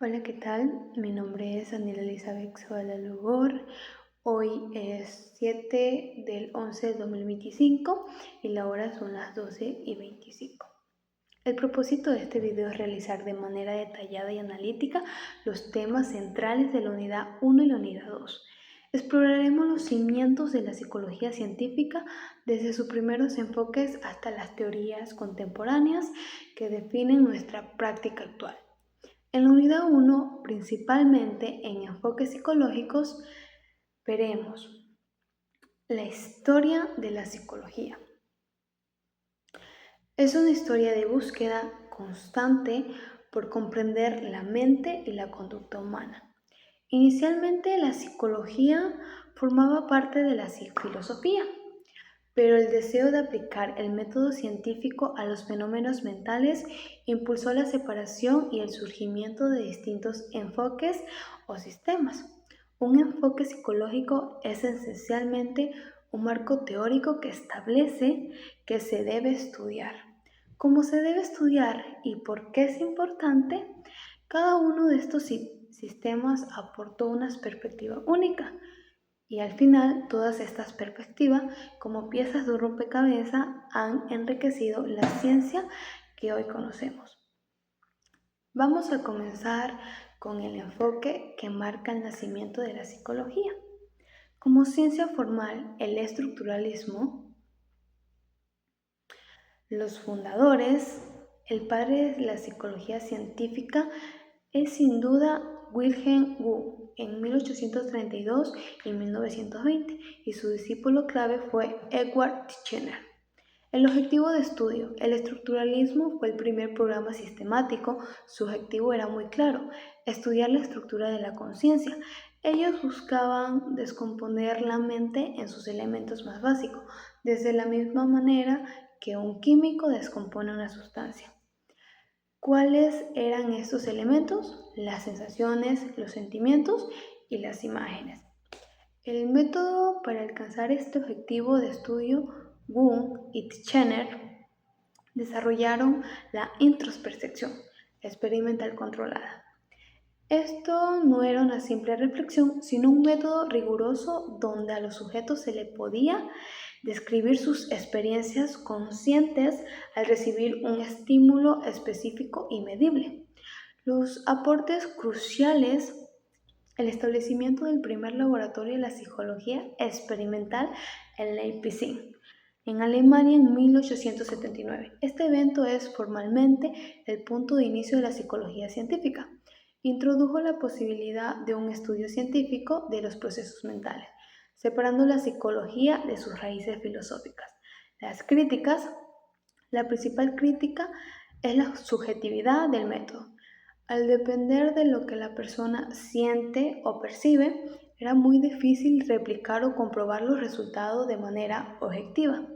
Hola, ¿qué tal? Mi nombre es Daniela Elizabeth Zavala Lugor. Hoy es 7 del 11 del 2025 y la hora son las 12:25. El propósito de este video es realizar de manera detallada y analítica los temas centrales de la unidad 1 y la unidad 2. Exploraremos los cimientos de la psicología científica desde sus primeros enfoques hasta las teorías contemporáneas que definen nuestra práctica actual. En la unidad 1, principalmente en enfoques psicológicos, veremos la historia de la psicología. Es una historia de búsqueda constante por comprender la mente y la conducta humana. Inicialmente la psicología formaba parte de la filosofía, pero el deseo de aplicar el método científico a los fenómenos mentales impulsó la separación y el surgimiento de distintos enfoques o sistemas. Un enfoque psicológico es esencialmente un marco teórico que establece que se debe estudiar. ¿Cómo se debe estudiar y por qué es importante? Cada uno de estos sistemas aportó una perspectiva única. Y al final, todas estas perspectivas, como piezas de un rompecabezas, han enriquecido la ciencia que hoy conocemos. Vamos a comenzar con el enfoque que marca el nacimiento de la psicología. Como ciencia formal, el estructuralismo, los fundadores, el padre de la psicología científica es sin duda Wilhelm Wundt en 1832 y 1920 y su discípulo clave fue Edward Titchener. El objetivo de estudio. El estructuralismo fue el primer programa sistemático. Su objetivo era muy claro: estudiar la estructura de la conciencia. Ellos buscaban descomponer la mente en sus elementos más básicos, desde la misma manera que un químico descompone una sustancia. ¿Cuáles eran estos elementos? Las sensaciones, los sentimientos y las imágenes. El método para alcanzar este objetivo de estudio, Wundt y Titchener desarrollaron la introspección experimental controlada. Esto no era una simple reflexión, sino un método riguroso donde a los sujetos se les podía describir sus experiencias conscientes al recibir un estímulo específico y medible. Los aportes cruciales: el establecimiento del primer laboratorio de la psicología experimental en Leipzig, en Alemania, en 1879. Este evento es formalmente el punto de inicio de la psicología científica. Introdujo la posibilidad de un estudio científico de los procesos mentales, separando la psicología de sus raíces filosóficas. Las críticas. La principal crítica es la subjetividad del método. Al depender de lo que la persona siente o percibe, era muy difícil replicar o comprobar los resultados de manera objetiva.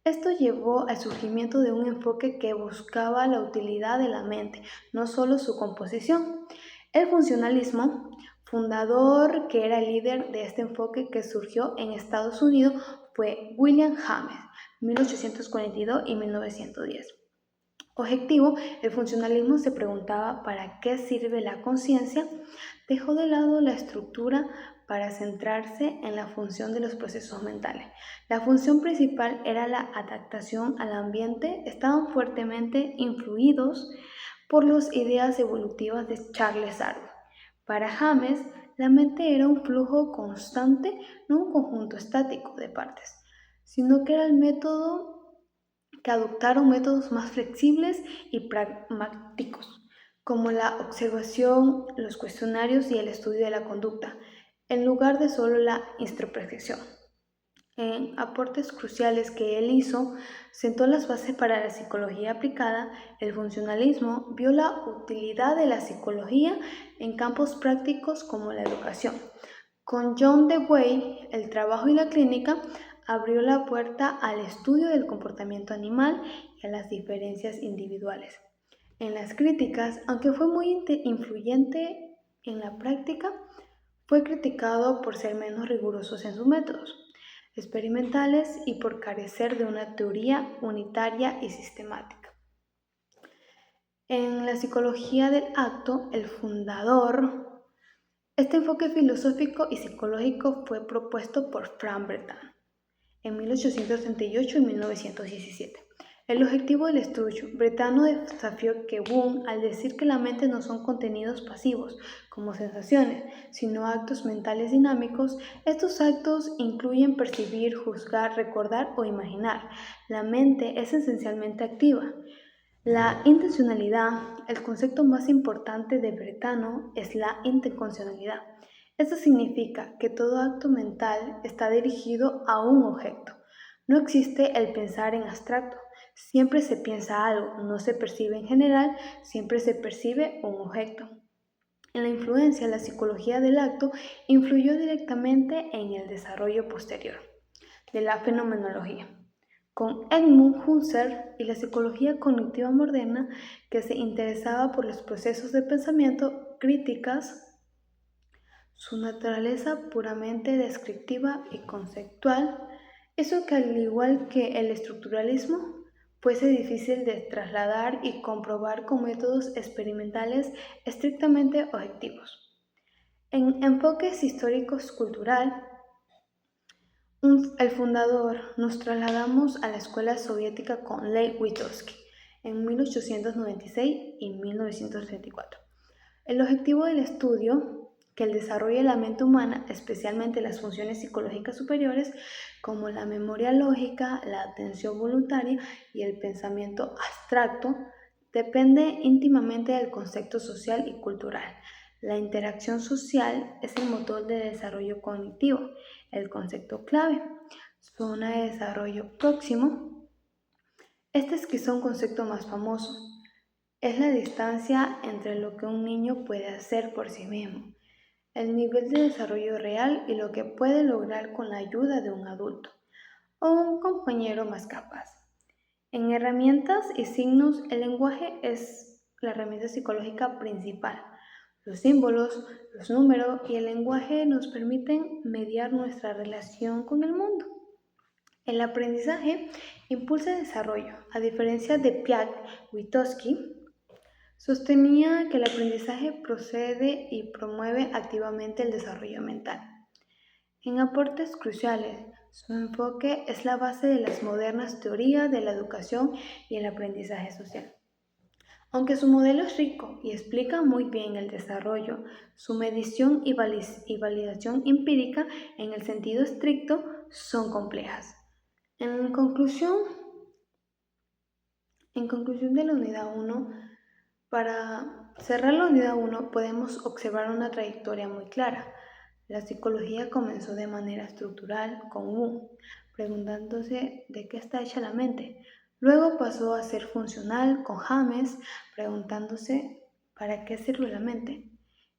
Esto llevó al surgimiento de un enfoque que buscaba la utilidad de la mente, no solo su composición. El funcionalismo, fundador que era el líder de este enfoque que surgió en Estados Unidos, fue William James, 1842 y 1910. Objetivo: el funcionalismo se preguntaba ¿para qué sirve la conciencia? Dejó de lado la estructura para centrarse en la función de los procesos mentales. La función principal era la adaptación al ambiente. Estaban fuertemente influidos por las ideas evolutivas de Charles Darwin. Para James, la mente era un flujo constante, no un conjunto estático de partes, sino que era el método que adoptaron métodos más flexibles y pragmáticos, como la observación, los cuestionarios y el estudio de la conducta, en lugar de solo la introspección. En aportes cruciales que él hizo, sentó las bases para la psicología aplicada. El funcionalismo vio la utilidad de la psicología en campos prácticos como la educación. Con John Dewey, el trabajo y la clínica abrió la puerta al estudio del comportamiento animal y a las diferencias individuales. En las críticas, aunque fue muy influyente en la práctica, fue criticado por ser menos rigurosos en sus métodos experimentales y por carecer de una teoría unitaria y sistemática. En la psicología del acto, el fundador, este enfoque filosófico y psicológico fue propuesto por Frank Breton en 1838 y 1917. El objetivo del estudio, Bretano desafió que Wundt al decir que la mente no son contenidos pasivos, como sensaciones, sino actos mentales dinámicos. Estos actos incluyen percibir, juzgar, recordar o imaginar. La mente es esencialmente activa. La intencionalidad, el concepto más importante de Bretano es la intencionalidad. Esto significa que todo acto mental está dirigido a un objeto. No existe el pensar en abstracto. Siempre se piensa algo, no se percibe en general, siempre se percibe un objeto. En la influencia, la psicología del acto influyó directamente en el desarrollo posterior de la fenomenología, con Edmund Husserl y la psicología cognitiva moderna, que se interesaba por los procesos de pensamiento críticas, su naturaleza puramente descriptiva y conceptual, hizo que al igual que el estructuralismo, fuese difícil de trasladar y comprobar con métodos experimentales estrictamente objetivos. En enfoques históricos cultural, el fundador, nos trasladamos a la escuela soviética con Lev Vygotsky en 1896 y 1934. El objetivo del estudio, que el desarrollo de la mente humana, especialmente las funciones psicológicas superiores, como la memoria lógica, la atención voluntaria y el pensamiento abstracto, depende íntimamente del contexto social y cultural. La interacción social es el motor de desarrollo cognitivo. El concepto clave, zona de desarrollo próximo. Este es quizá un concepto más famoso. Es la distancia entre lo que un niño puede hacer por sí mismo, el nivel de desarrollo real y lo que puede lograr con la ayuda de un adulto o un compañero más capaz. En herramientas y signos, el lenguaje es la herramienta psicológica principal. Los símbolos, los números y el lenguaje nos permiten mediar nuestra relación con el mundo. El aprendizaje impulsa el desarrollo. A diferencia de Piaget, Vygotsky sostenía que el aprendizaje procede y promueve activamente el desarrollo mental. En aportes cruciales, su enfoque es la base de las modernas teorías de la educación y el aprendizaje social. Aunque su modelo es rico y explica muy bien el desarrollo, su medición y validación empírica en el sentido estricto son complejas. En conclusión, de la unidad 1, para cerrar la unidad 1 podemos observar una trayectoria muy clara. La psicología comenzó de manera estructural con Wundt, preguntándose de qué está hecha la mente. Luego pasó a ser funcional con James, preguntándose para qué sirve la mente.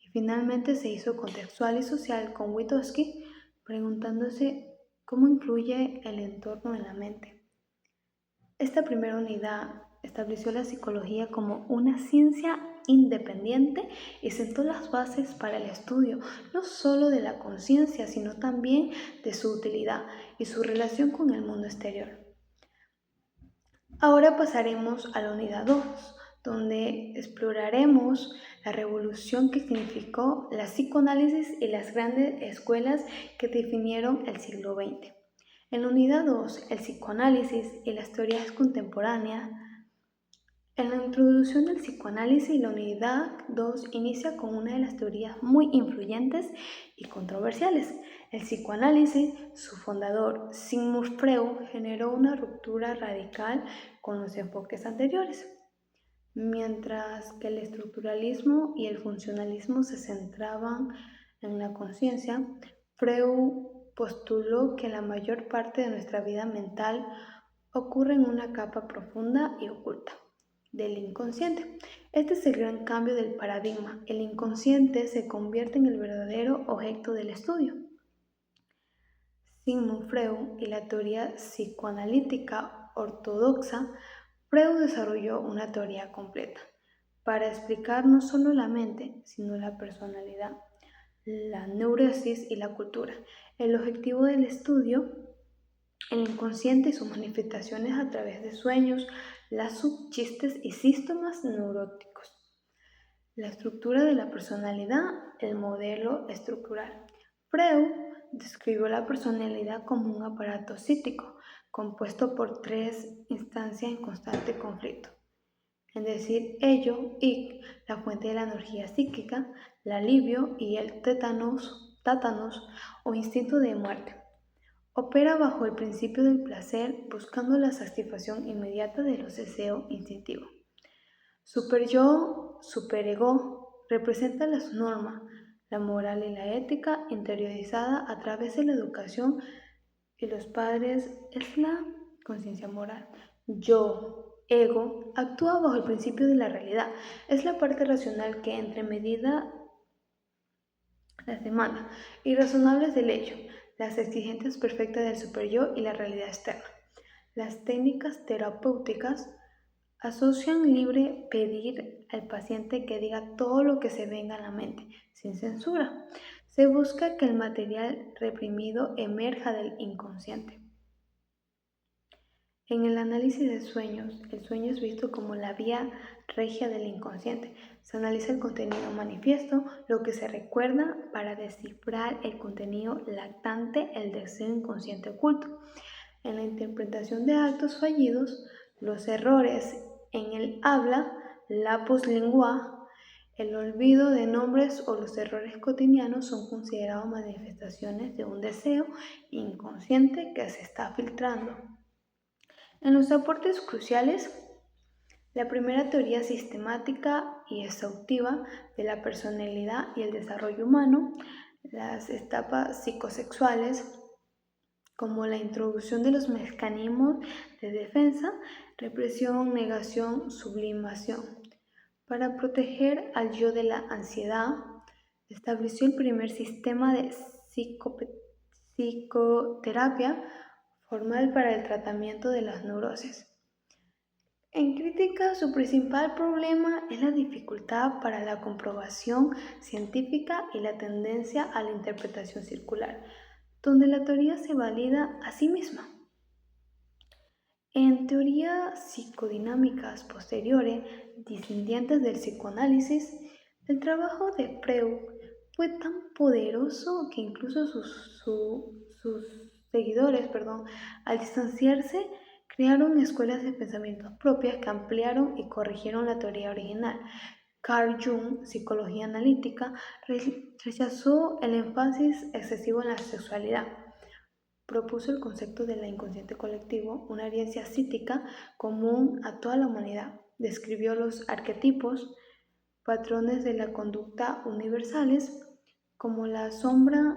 Y finalmente se hizo contextual y social con Vygotsky, preguntándose cómo influye el entorno en la mente. Esta primera unidad estableció la psicología como una ciencia independiente y sentó las bases para el estudio no solo de la conciencia, sino también de su utilidad y su relación con el mundo exterior. Ahora pasaremos a la unidad 2, donde exploraremos la revolución que significó la psicoanálisis y las grandes escuelas que definieron el siglo XX. En la unidad 2, el psicoanálisis y las teorías contemporáneas. En la introducción del psicoanálisis, la unidad 2 inicia con una de las teorías muy influyentes y controversiales. El psicoanálisis, su fundador Sigmund Freud, generó una ruptura radical con los enfoques anteriores. Mientras que el estructuralismo y el funcionalismo se centraban en la conciencia, Freud postuló que la mayor parte de nuestra vida mental ocurre en una capa profunda y oculta del inconsciente. Este es el gran cambio del paradigma. El inconsciente se convierte en el verdadero objeto del estudio. Sigmund Freud y la teoría psicoanalítica ortodoxa. Freud desarrolló una teoría completa para explicar no solo la mente, sino la personalidad, la neurosis y la cultura. El objetivo del estudio, el inconsciente y sus manifestaciones a través de sueños, las subchistes y síntomas neuróticos. La estructura de la personalidad, el modelo estructural. Freud describió la personalidad como un aparato psíquico compuesto por 3 instancias en constante conflicto. Es decir, ello, y la fuente de la energía psíquica, el alivio y el tétanos o instinto de muerte. Opera bajo el principio del placer, buscando la satisfacción inmediata de los deseos instintivos. Superyo, superego, representa las normas, la moral y la ética interiorizada a través de la educación y los padres es la conciencia moral. Yo, ego, actúa bajo el principio de la realidad. Es la parte racional que entremedida las demandas irrazonables del hecho, las exigencias perfectas del superyo y la realidad externa. Las técnicas terapéuticas asocian libre pedir al paciente que diga todo lo que se venga a la mente, sin censura. Se busca que el material reprimido emerja del inconsciente. En el análisis de sueños, el sueño es visto como la vía regia del inconsciente. Se analiza el contenido manifiesto, lo que se recuerda, para descifrar el contenido latente, el deseo inconsciente oculto. En la interpretación de actos fallidos, los errores en el habla, lapsus linguae, el olvido de nombres o los errores cotidianos son considerados manifestaciones de un deseo inconsciente que se está filtrando. En los aportes cruciales, la primera teoría sistemática y exhaustiva de la personalidad y el desarrollo humano, las etapas psicosexuales, como la introducción de los mecanismos de defensa, represión, negación, sublimación. Para proteger al yo de la ansiedad, estableció el primer sistema de psicoterapia formal para el tratamiento de las neurosis. En crítica, su principal problema es la dificultad para la comprobación científica y la tendencia a la interpretación circular, donde la teoría se valida a sí misma. En teorías psicodinámicas posteriores, descendientes del psicoanálisis, el trabajo de Freud fue tan poderoso que incluso sus seguidores, al distanciarse, crearon escuelas de pensamiento propias que ampliaron y corrigieron la teoría original. Carl Jung, psicología analítica, rechazó el énfasis excesivo en la sexualidad. Propuso el concepto de la inconsciente colectivo, una herencia psíquica común a toda la humanidad. Describió los arquetipos, patrones de la conducta universales, como la sombra,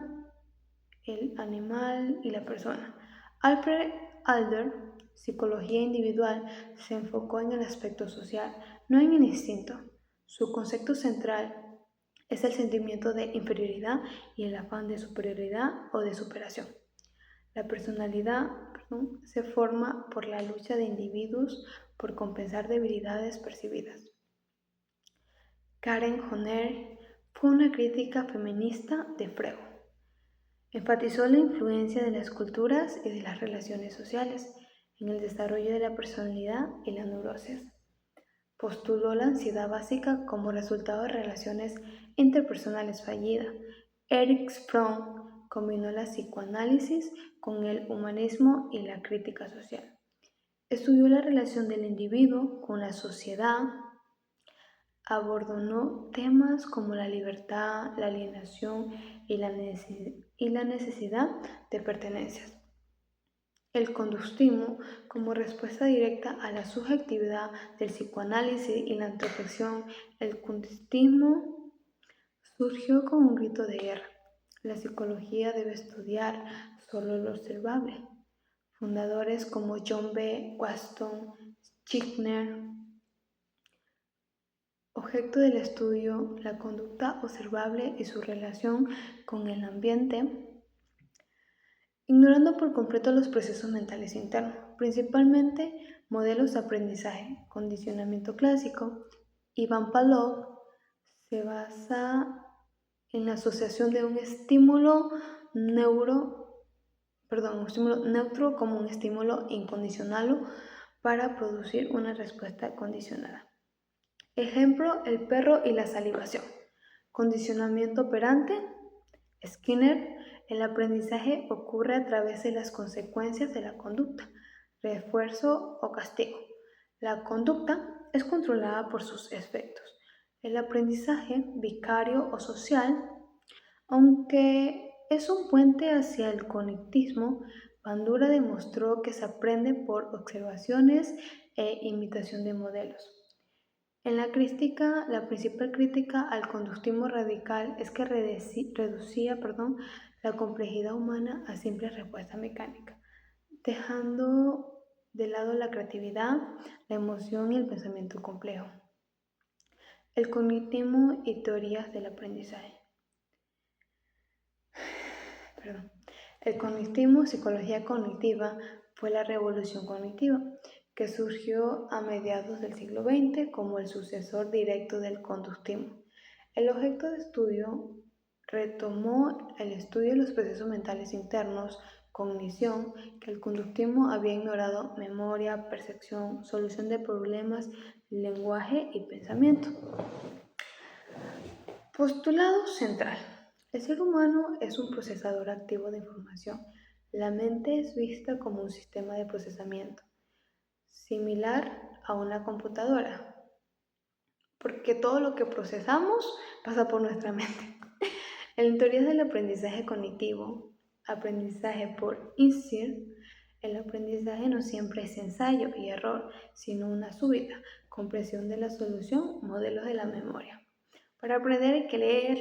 el animal y la persona. Alfred Adler, psicología individual, se enfocó en el aspecto social, no en el instinto. Su concepto central es el sentimiento de inferioridad y el afán de superioridad o de superación. La personalidad se forma por la lucha de individuos por compensar debilidades percibidas. Karen Horney fue una crítica feminista de Freud. Enfatizó la influencia de las culturas y de las relaciones sociales en el desarrollo de la personalidad y la neurosis. Postuló la ansiedad básica como resultado de relaciones interpersonales fallidas. Erich Fromm combinó la psicoanálisis con el humanismo y la crítica social. Estudió la relación del individuo con la sociedad, abordó temas como la libertad, la alienación y la necesidad de pertenencias. El conductismo, como respuesta directa a la subjetividad del psicoanálisis y la introspección, el conductismo surgió como un grito de guerra. La psicología debe estudiar solo lo observable. Fundadores como John B. Watson, Skinner, objeto del estudio, la conducta observable y su relación con el ambiente, ignorando por completo los procesos mentales internos, principalmente modelos de aprendizaje, condicionamiento clásico. Ivan Pavlov se basa en la asociación de un estímulo neutro como un estímulo incondicional para producir una respuesta condicionada. Ejemplo, el perro y la salivación. Condicionamiento operante. Skinner, el aprendizaje ocurre a través de las consecuencias de la conducta, refuerzo o castigo. La conducta es controlada por sus efectos. El aprendizaje vicario o social, aunque es un puente hacia el cognitismo, Bandura demostró que se aprende por observaciones e imitación de modelos. En la crítica, la principal crítica al conductismo radical es que reducía la complejidad humana a simple respuesta mecánica, dejando de lado la creatividad, la emoción y el pensamiento complejo. El cognitismo y teorías del aprendizaje. El cognitismo, psicología cognitiva, fue la revolución cognitiva que surgió a mediados del siglo XX como el sucesor directo del conductismo. El objeto de estudio retomó el estudio de los procesos mentales internos, cognición, que el conductismo había ignorado: memoria, percepción, solución de problemas, lenguaje y pensamiento. Postulado central. El ser humano es un procesador activo de información. La mente es vista como un sistema de procesamiento, similar a una computadora, porque todo lo que procesamos pasa por nuestra mente. En teorías del aprendizaje cognitivo, aprendizaje por instinto, el aprendizaje no siempre es ensayo y error, sino una súbita comprensión de la solución, modelos de la memoria. Para aprender hay que leer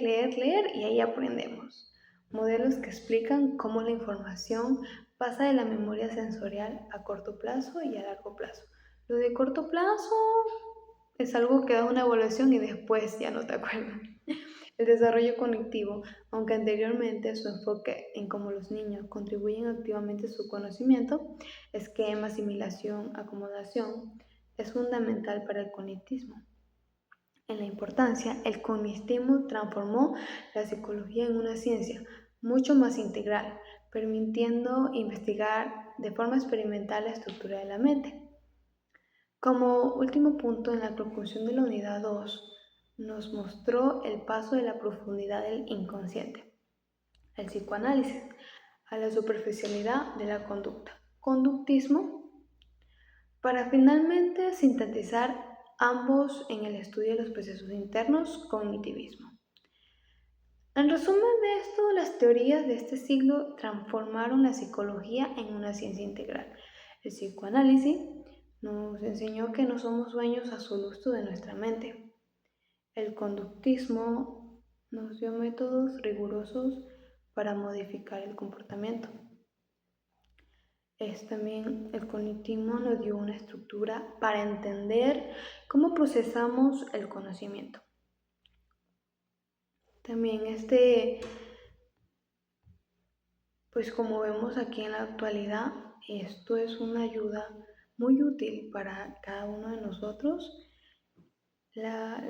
y ahí aprendemos. Modelos que explican cómo la información pasa de la memoria sensorial a corto plazo y a largo plazo. Lo de corto plazo es algo que da una evaluación y después ya no te acuerdas. El desarrollo cognitivo, aunque anteriormente su enfoque en cómo los niños contribuyen activamente a su conocimiento, esquema, asimilación, acomodación, es fundamental para el cognitismo. En la importancia, el cognitismo transformó la psicología en una ciencia mucho más integral, permitiendo investigar de forma experimental la estructura de la mente. Como último punto, en la conclusión de la unidad 2, nos mostró el paso de la profundidad del inconsciente, el psicoanálisis, a la superficialidad de la conducta, conductismo, para finalmente sintetizar ambos en el estudio de los procesos internos, cognitivismo. En resumen de esto, las teorías de este siglo transformaron la psicología en una ciencia integral. El psicoanálisis nos enseñó que no somos dueños absolutos de nuestra mente. El conductismo nos dio métodos rigurosos para modificar el comportamiento. También el cognitismo nos dio una estructura para entender cómo procesamos el conocimiento. También pues como vemos aquí en la actualidad, esto es una ayuda muy útil para cada uno de nosotros. La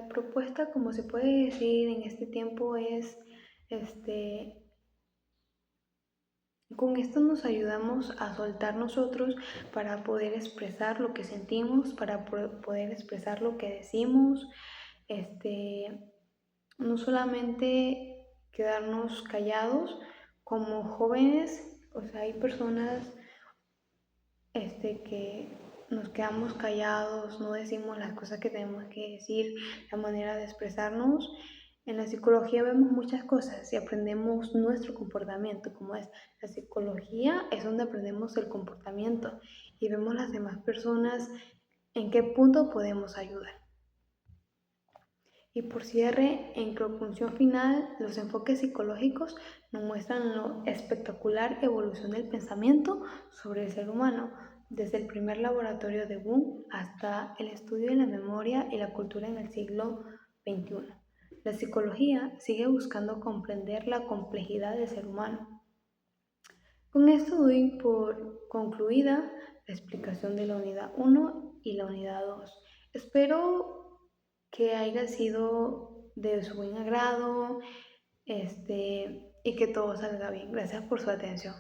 propuesta, como se puede decir en este tiempo, es con esto nos ayudamos a soltar nosotros para poder expresar lo que sentimos, para poder expresar lo que decimos, no solamente quedarnos callados como jóvenes. O sea, hay personas que nos quedamos callados, no decimos las cosas que tenemos que decir, la manera de expresarnos. En la psicología vemos muchas cosas y aprendemos nuestro comportamiento, como es la psicología, es donde aprendemos el comportamiento y vemos las demás personas en qué punto podemos ayudar. Y por cierre, en conclusión final, los enfoques psicológicos nos muestran la espectacular evolución del pensamiento sobre el ser humano, desde el primer laboratorio de Wundt hasta el estudio de la memoria y la cultura en el siglo XXI. La psicología sigue buscando comprender la complejidad del ser humano. Con esto doy por concluida la explicación de la unidad 1 y la unidad 2. Espero que haya sido de su buen agrado y que todo salga bien. Gracias por su atención.